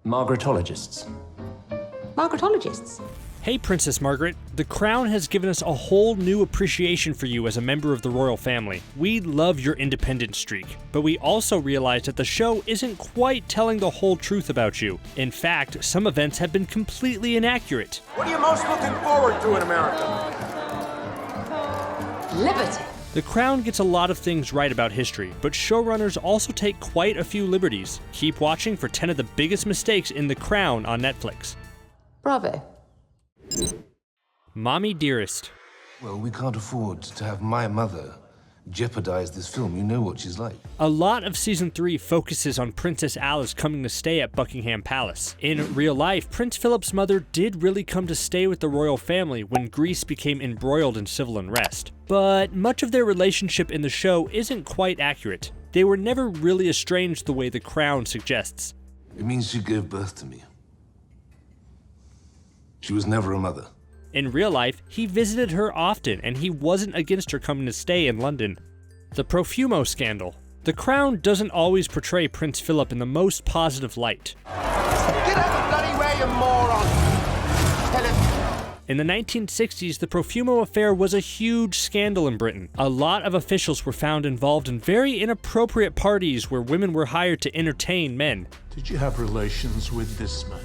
Margaretologists. Margaretologists? Hey, Princess Margaret. The Crown has given us a whole new appreciation for you as a member of the royal family. We love your independent streak, but we also realize that the show isn't quite telling the whole truth about you. In fact, some events have been completely inaccurate. What are you most looking forward to in America? Liberty. The Crown gets a lot of things right about history, but showrunners also take quite a few liberties. Keep watching for 10 of the biggest mistakes in The Crown on Netflix. Bravo. Mommy Dearest. Well, we can't afford to have my mother jeopardize this film. You know what she's like. A lot of Season 3 focuses on Princess Alice coming to stay at Buckingham Palace. In real life, Prince Philip's mother did really come to stay with the royal family when Greece became embroiled in civil unrest. But much of their relationship in the show isn't quite accurate. They were never really estranged the way The Crown suggests. It means she gave birth to me. She was never a mother. In real life, he visited her often, and he wasn't against her coming to stay in London. The Profumo Scandal. The Crown doesn't always portray Prince Philip in the most positive light. Get out the bloody way, you moron! Tell him. In the 1960s, the Profumo affair was a huge scandal in Britain. A lot of officials were found involved in very inappropriate parties where women were hired to entertain men. Did you have relations with this man?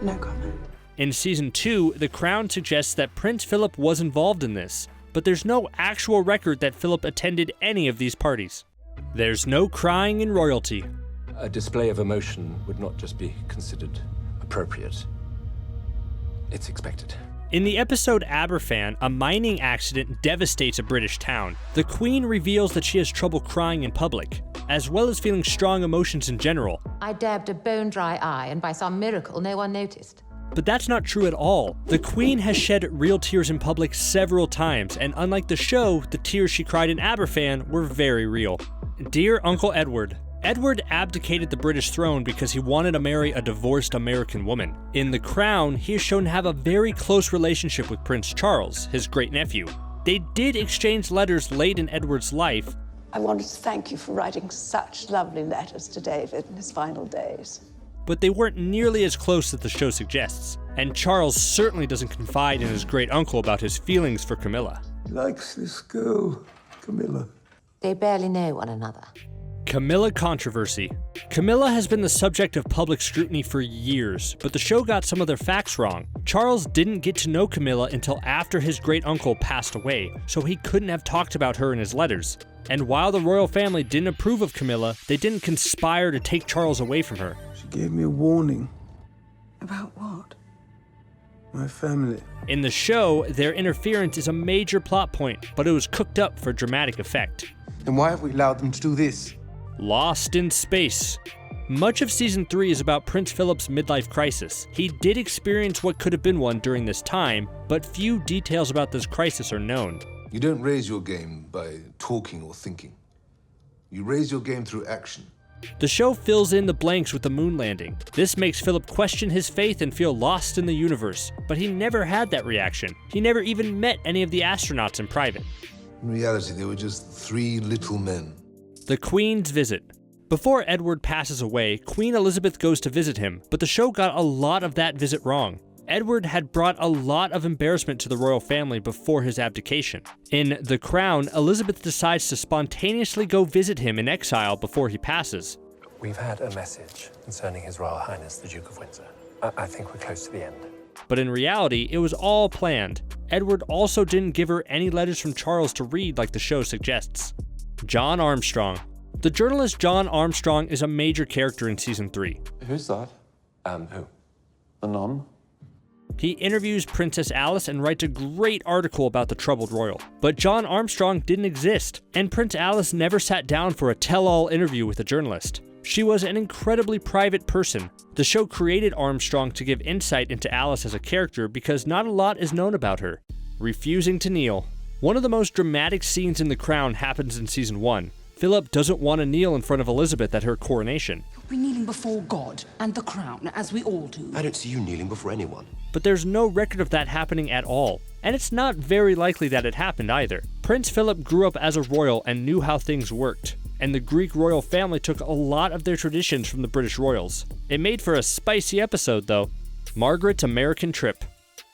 No comment. In Season 2, The Crown suggests that Prince Philip was involved in this, but there's no actual record that Philip attended any of these parties. There's no crying in royalty. A display of emotion would not just be considered appropriate. It's expected. In the episode Aberfan, a mining accident devastates a British town. The Queen reveals that she has trouble crying in public, as well as feeling strong emotions in general. I dabbed a bone-dry eye, and by some miracle, no one noticed. But that's not true at all. The Queen has shed real tears in public several times, and unlike the show, the tears she cried in Aberfan were very real. Dear Uncle Edward. Edward abdicated the British throne because he wanted to marry a divorced American woman. In The Crown, he is shown to have a very close relationship with Prince Charles, his great-nephew. They did exchange letters late in Edward's life. I wanted to thank you for writing such lovely letters to David in his final days. But they weren't nearly as close as the show suggests. And Charles certainly doesn't confide in his great-uncle about his feelings for Camilla. He likes this girl, Camilla. They barely know one another. Camilla controversy. Camilla has been the subject of public scrutiny for years, but the show got some of their facts wrong. Charles didn't get to know Camilla until after his great-uncle passed away, so he couldn't have talked about her in his letters. And while the royal family didn't approve of Camilla, they didn't conspire to take Charles away from her. She gave me a warning. About what? My family. In the show, their interference is a major plot point, but it was cooked up for dramatic effect. And why have we allowed them to do this? Lost in space. Much of Season 3 is about Prince Philip's midlife crisis. He did experience what could have been one during this time, but few details about this crisis are known. You don't raise your game by talking or thinking. You raise your game through action. The show fills in the blanks with the moon landing. This makes Philip question his faith and feel lost in the universe, but he never had that reaction. He never even met any of the astronauts in private. In reality, they were just three little men. The Queen's visit. Before Edward passes away, Queen Elizabeth goes to visit him, but the show got a lot of that visit wrong. Edward had brought a lot of embarrassment to the royal family before his abdication. In The Crown, Elizabeth decides to spontaneously go visit him in exile before he passes. We've had a message concerning His Royal Highness the Duke of Windsor. I think we're close to the end. But in reality, it was all planned. Edward also didn't give her any letters from Charles to read like the show suggests. John Armstrong. The journalist John Armstrong is a major character in Season 3. Who's that? Who? The nun? He interviews Princess Alice and writes a great article about the troubled royal. But John Armstrong didn't exist, and Prince Alice never sat down for a tell-all interview with a journalist. She was an incredibly private person. The show created Armstrong to give insight into Alice as a character because not a lot is known about her. Refusing to kneel. One of the most dramatic scenes in The Crown happens in Season 1. Philip doesn't want to kneel in front of Elizabeth at her coronation. We're kneeling before God and the crown, as we all do. I don't see you kneeling before anyone. But there's no record of that happening at all. And it's not very likely that it happened either. Prince Philip grew up as a royal and knew how things worked. and the Greek royal family took a lot of their traditions from the British royals. It made for a spicy episode, though. Margaret American trip.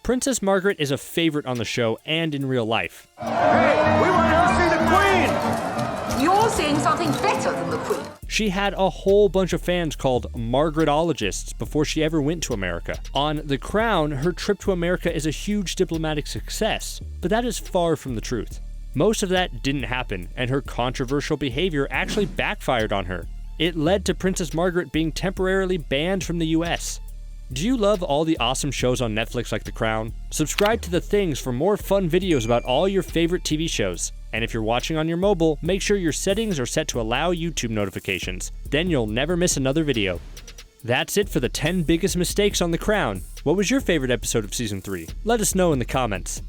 Princess Margaret is a favorite on the show and in real life. Hey, we want to go see the Queen! You're seeing something better than the Queen. She had a whole bunch of fans called Margaretologists before she ever went to America. On The Crown, her trip to America is a huge diplomatic success, but that is far from the truth. Most of that didn't happen, and her controversial behavior actually backfired on her. It led to Princess Margaret being temporarily banned from the US. Do you love all the awesome shows on Netflix like The Crown? Subscribe to The Things for more fun videos about all your favorite TV shows. And if you're watching on your mobile, make sure your settings are set to allow YouTube notifications. Then you'll never miss another video. That's it for the 10 biggest mistakes on The Crown. What was your favorite episode of Season 3? Let us know in the comments.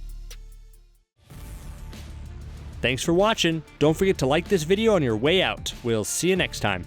Thanks for watching. Don't forget to like this video on your way out. We'll see you next time.